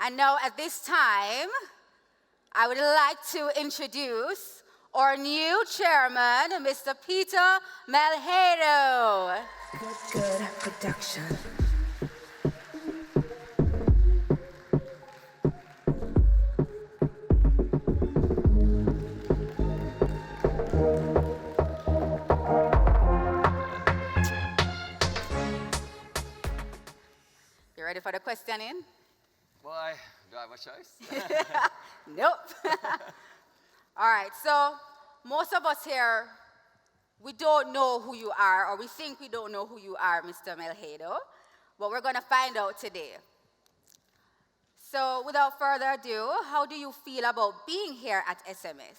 And now at this time, I would like to introduce our new chairman, Mr. Peter Melhado. Good production. You ready for the questioning? Boy, do I have a choice? Nope. All right, so most of us here, we don't know who you are, or we think we don't know who you are, Mr. Melhado, but we're going to find out today. So without further ado, how do you feel about being here at SMS?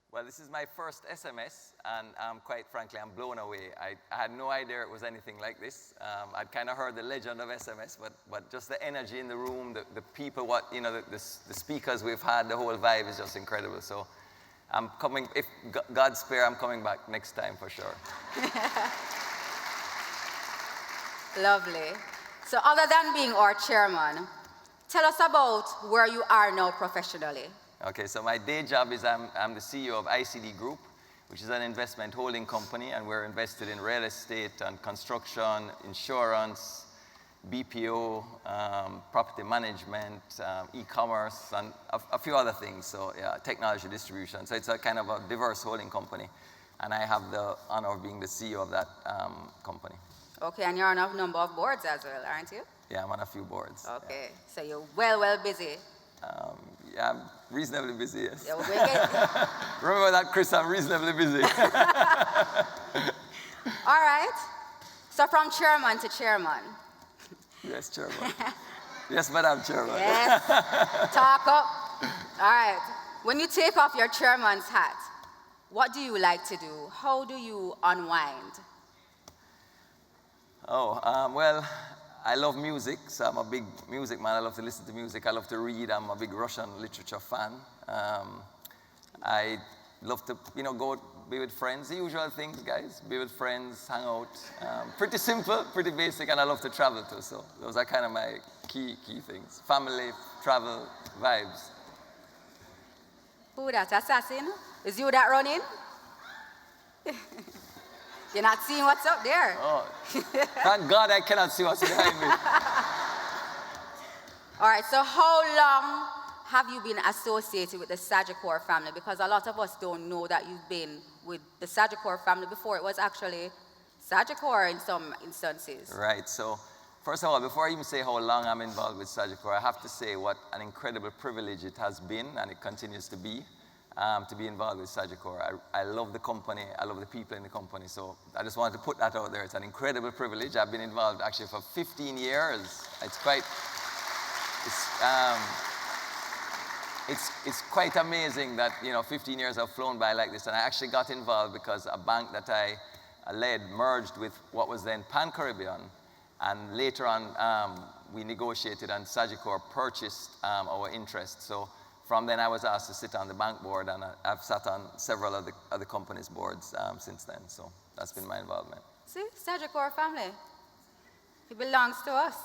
Well, this is my first SMS, and quite frankly, I'm blown away. I had no idea it was anything like this. I'd kind of heard the legend of SMS, but just the energy in the room, the people, the speakers we've had, the whole vibe is just incredible. So I'm coming, if God spare, I'm coming back next time for sure. Lovely. So other than being our chairman, tell us about where you are now professionally. Okay, so my day job is I'm the CEO of ICD Group, which is an investment holding company, and we're invested in real estate and construction, insurance, BPO, property management, e-commerce, and a few other things. So yeah, technology distribution. So it's a kind of a diverse holding company, and I have the honor of being the CEO of that company. Okay, and you're on a number of boards as well, aren't you? Yeah, I'm on a few boards. Okay, yeah. So you're well busy. Yeah, I'm reasonably busy, yes. Yeah, Remember that, Chris, I'm reasonably busy. All right, so from chairman to chairman. Yes, chairman. Yes, Madam Chairman. Yes, talk up. All right, when you take off your chairman's hat, what do you like to do? How do you unwind? Oh, well, I love music, so I'm a big music man. I love to listen to music. I love to read. I'm a big Russian literature fan. I love to, go be with friends. The usual things, guys. Be with friends, hang out. Pretty simple, pretty basic, and I love to travel too. So those are kind of my key things. Family, travel, vibes. Who that, assassin? Is you that running? You're not seeing what's up there. Oh, thank God I cannot see what's behind me. All right, so how long have you been associated with the Sagicor family? Because a lot of us don't know that you've been with the Sagicor family before. It was actually Sagicor in some instances. Right, so first of all, before I even say how long I'm involved with Sagicor, I have to say what an incredible privilege it has been, and it continues to be involved with Sagicor. I love the company, I love the people in the company, so I just wanted to put that out there. It's an incredible privilege. I've been involved actually for 15 years. It's quite amazing that 15 years have flown by like this, and I actually got involved because a bank that I led merged with what was then Pan Caribbean, and later on we negotiated and Sagicor purchased our interest. So from then, I was asked to sit on the bank board, and I've sat on several of the other companies' boards since then. So that's been my involvement. See, Sagicor family. He belongs to us.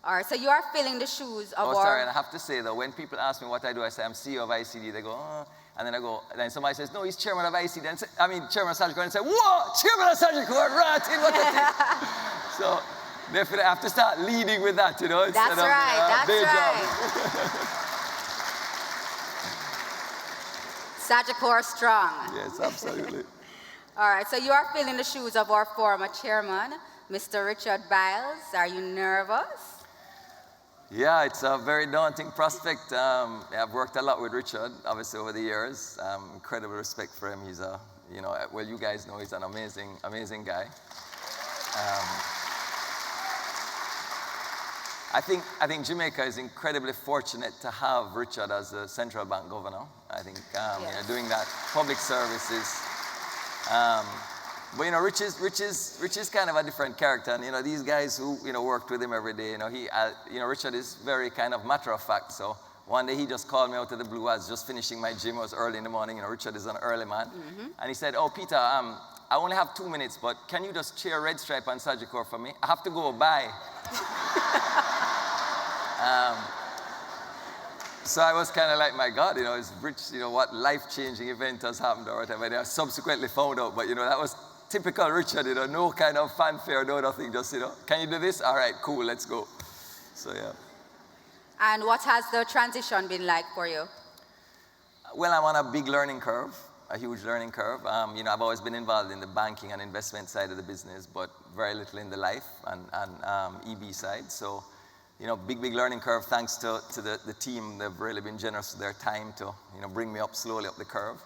All right, so you are filling the shoes of sorry, and I have to say, though, when people ask me what I do, I say I'm CEO of ICD. They go, oh. And then then somebody says, no, he's chairman of ICD. Chairman of Sagicor. And I say, whoa, chairman of Sagicor, right, what the So, definitely, I have to start leading with that, instead of that's day right. job. Sagicor strong. Yes, absolutely. All right, so you are filling the shoes of our former chairman, Mr. Richard Biles. Are you nervous? Yeah, it's a very daunting prospect. I've worked a lot with Richard, obviously, over the years. Incredible respect for him. He's well, you guys know he's an amazing guy. I think Jamaica is incredibly fortunate to have Richard as the central bank governor. I think yes. Doing that public services. But Rich is kind of a different character, and these guys who worked with him every day. Richard is very kind of matter of fact. So one day he just called me out of the blue. I was just finishing my gym. It was early in the morning. Richard is an early man, and he said, "Oh, Peter, I only have 2 minutes, but can you just cheer Red Stripe and Sagicor for me? I have to go by." So I was kind of like, my God, it's rich, what life-changing event has happened or whatever. And I subsequently found out, but that was typical Richard, no kind of fanfare, no nothing, just, can you do this? All right, cool, let's go. So, yeah. And what has the transition been like for you? Well, I'm on a big learning curve, a huge learning curve. I've always been involved in the banking and investment side of the business, but very little in the life and EB side. So, big learning curve thanks to the team. They've really been generous with their time to, bring me up slowly up the curve.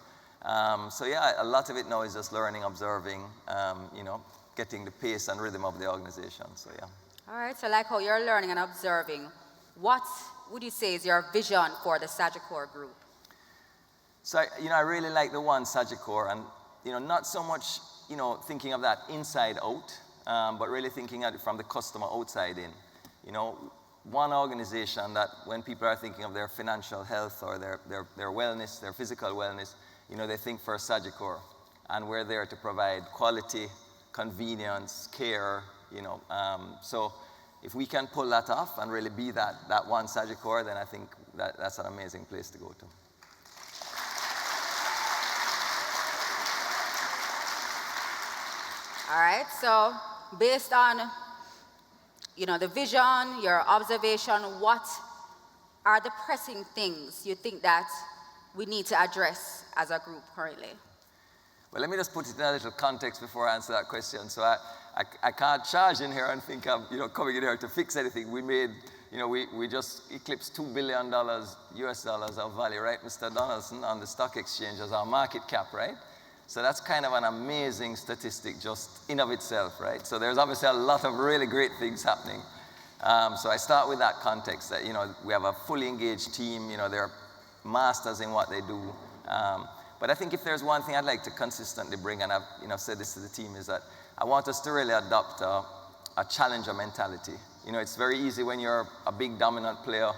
So yeah, a lot of it now is just learning, observing, getting the pace and rhythm of the organization, so yeah. All right, so like how you're learning and observing, what would you say is your vision for the Sagicor group? So, I really like the one Sagicor, and, not so much, thinking of that inside out, but really thinking at it from the customer outside in. One organization that when people are thinking of their financial health or their wellness, their physical wellness, they think for Sagicor. And we're there to provide quality, convenience, care, So if we can pull that off and really be that one Sagicor, then I think that's an amazing place to go to. All right, so based on the vision, your observation, what are the pressing things you think that we need to address as a group currently? Well, let me just put it in a little context before I answer that question. So I can't charge in here and think I'm coming in here to fix anything. We made, we just eclipsed $2 billion US dollars of value, right, Mr. Donaldson, on the stock exchange as our market cap, right? So that's kind of an amazing statistic just in of itself, right? So there's obviously a lot of really great things happening. So I start with that context that, we have a fully engaged team, they're masters in what they do. But I think if there's one thing I'd like to consistently bring, and I've said this to the team, is that I want us to really adopt a challenger mentality. It's very easy when you're a big dominant player.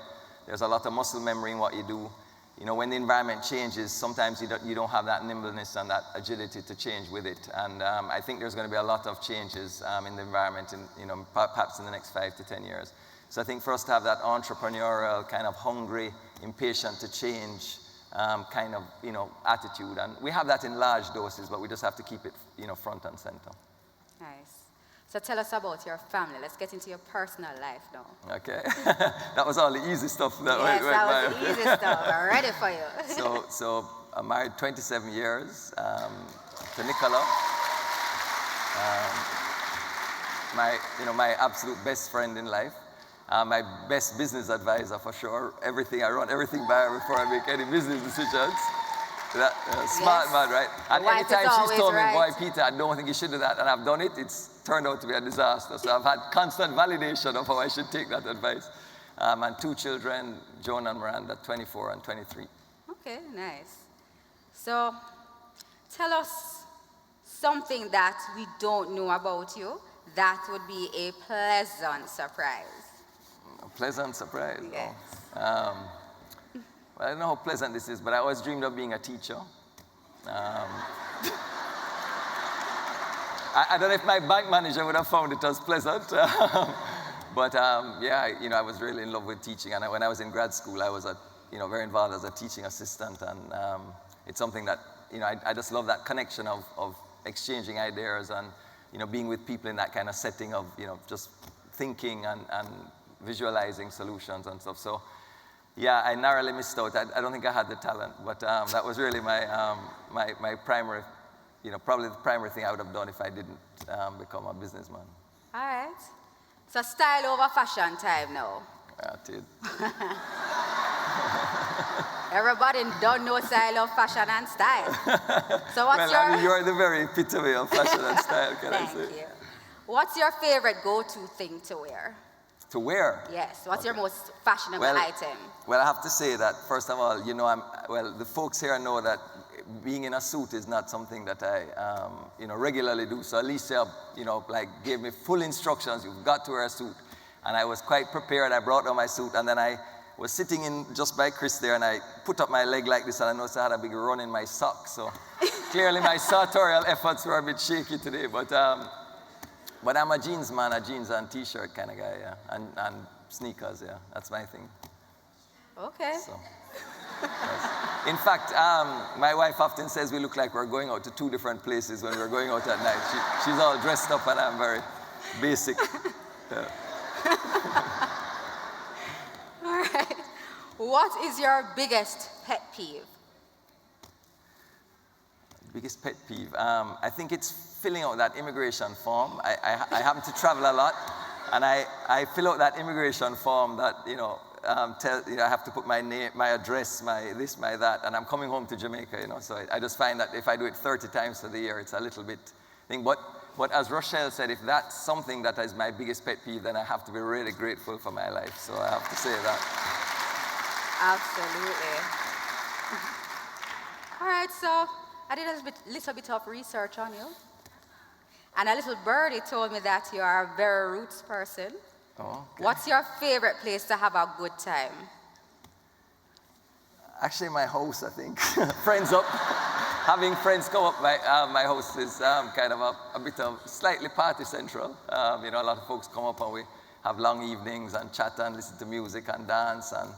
There's a lot of muscle memory in what you do. When the environment changes, sometimes you don't have that nimbleness and that agility to change with it. And I think there's going to be a lot of changes in the environment, perhaps in the next 5 to 10 years. So I think for us to have that entrepreneurial, kind of hungry, impatient to change kind of, attitude. And we have that in large doses, but we just have to keep it, front and center. Nice. So tell us about your family. Let's get into your personal life now. Okay. That was all the easy stuff. That was the easy stuff. I'm ready for you. So I'm married 27 years to Nicola. My absolute best friend in life. My best business advisor for sure. I run everything by her before I make any business decisions. Smart man, right? And every time she's told me, boy, Peter, I don't think you should do that, and I've done it, it's turned out to be a disaster. So I've had constant validation of how I should take that advice. And 2 children, Joan and Miranda, 24 and 23. Okay, nice. So tell us something that we don't know about you that would be a pleasant surprise. A pleasant surprise? Yes. Oh. Well, I don't know how pleasant this is, but I always dreamed of being a teacher. I don't know if my bank manager would have found it as pleasant. But yeah, I was really in love with teaching. And when I was in grad school, I was very involved as a teaching assistant. And it's something that, I just love that connection of exchanging ideas and, being with people in that kind of setting of, just thinking and visualizing solutions and stuff. So yeah, I narrowly missed out. I don't think I had the talent, but that was really my primary, probably the primary thing I would have done if I didn't become a businessman. All right. So style over fashion time now. Yeah, it did. Everybody don't know style of fashion and style. So what's you're the very epitome of fashion and style, can I say? Thank you. What's your favorite go-to thing to wear? To wear? Yes. What's your most fashionable item? Well, I have to say that, first of all, the folks here know that being in a suit is not something that I, regularly do. So Alicia, gave me full instructions. You've got to wear a suit. And I was quite prepared. I brought on my suit, and then I was sitting in just by Chris there, and I put up my leg like this, and I noticed I had a big run in my sock. So clearly my sartorial efforts were a bit shaky today, but I'm a jeans man, a jeans and t-shirt kind of guy, yeah. And sneakers, yeah, that's my thing. Okay. So, yes. In fact, my wife often says we look like we're going out to two different places when we're going out at night. She's all dressed up and I'm very basic. Yeah. All right. What is your biggest pet peeve? Biggest pet peeve? I think it's filling out that immigration form. I happen to travel a lot, and I fill out that immigration form that, I have to put my name, my address, my this, my that, and I'm coming home to Jamaica, so I just find that if I do it 30 times for the year, it's a little bit thing. But as Rochelle said, if that's something that is my biggest pet peeve, then I have to be really grateful for my life. So I have to say that. Absolutely. All right, so I did a little bit of research on you. And a little birdie told me that you are a very roots person. Oh, okay. What's your favorite place to have a good time? Actually, my house, I think. Friends up. Having friends come up, my house is kind of a bit of slightly party central. A lot of folks come up and we have long evenings and chat and listen to music and dance, and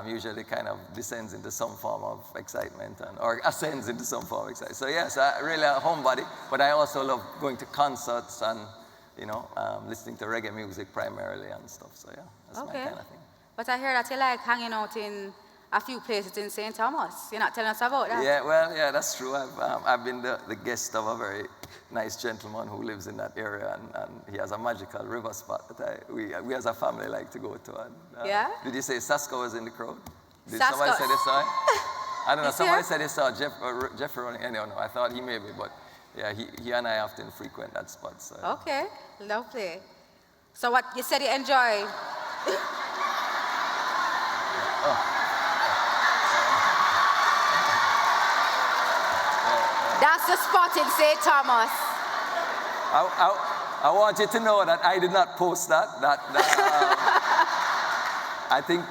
usually kind of descends into some form of excitement or ascends into some form of excitement. So yes, really a homebody, but I also love going to concerts and listening to reggae music primarily and stuff. So yeah, that's my kind of thing. But I hear that you like hanging out in a few places in St. Thomas. You're not telling us about that? Yeah, well, yeah, that's true. I've been the guest of a very nice gentleman who lives in that area, and he has a magical river spot that we as a family like to go to. And, yeah? Did you say Sasko was in the crowd? Did Sasko. somebody say they saw him? I don't know. Somebody here? said they saw Jeffrey running. I don't know. I thought he may be, but yeah, he and I often frequent that spot. So. Okay, lovely. So what, you said you enjoy? That's the spot in St. Thomas. I want you to know that I did not post that. I think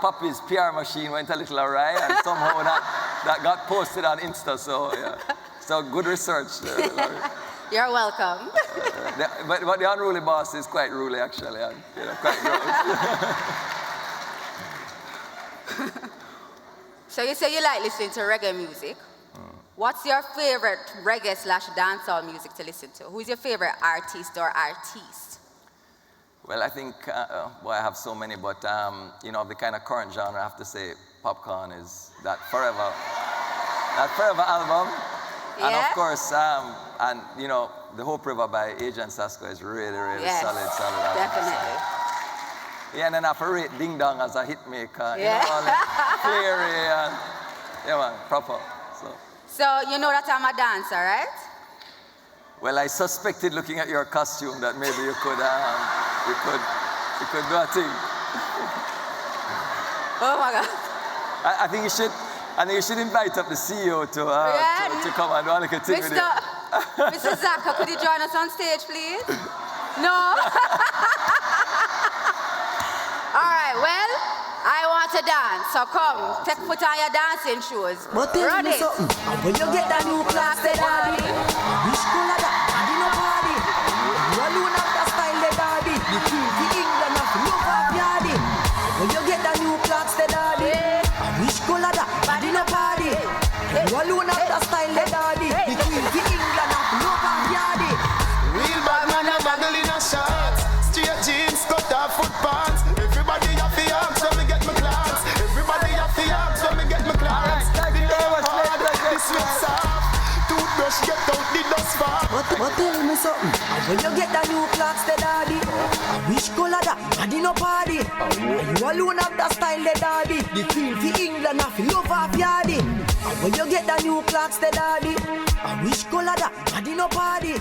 Puppy's PR machine went a little awry, and somehow that got posted on Insta. So yeah, so good research, Loeri. You're welcome. But the unruly boss is quite ruly, actually, and quite gross. So you say you like listening to reggae music. What's your favorite reggae/dancehall music to listen to? Who's your favorite artist or artiste? Well, I think, I have so many, but of the kind of current genre, I have to say Popcorn is that Forever album. Yeah? And of course, the Hope River by Agent Sasko is really, really yes, solid album. Definitely. Yeah, and then I have to rate Ding Dong as a hit maker. Yeah. Cleary and, yeah man, proper. So you know that I'm a dancer, right? Well, I suspected looking at your costume that maybe you could do a thing. Oh my God. I think you should invite up the CEO to come and do a little thing with you. Mr. Zaka, could you join us on stage, please? No? All right, well, I want to dance, so come, put on your dancing shoes. But tell me something, when you get that new class, they daddy, which color that, daddy no party. You alone have the style, they daddy. The king, the England, have to look off yardy. When you get that new class, they daddy, which color that, daddy no party. You alone have the style, they daddy. The king, the England, have to look off yardy. Real bad man, a muggle in a shorts. Straight jeans, cut off foot pants. Everybody have the arms when me get my class. Everybody have the arms when me get my class. The sweet soft. Toothbrush get out the dust far. But tell me something, when you get that new clocks, the daddy, which color that, daddy no party. You alone have the style, the daddy. The queen for England, have to love off yardy. When you get that new clocks, the daddy, which color that, daddy no party.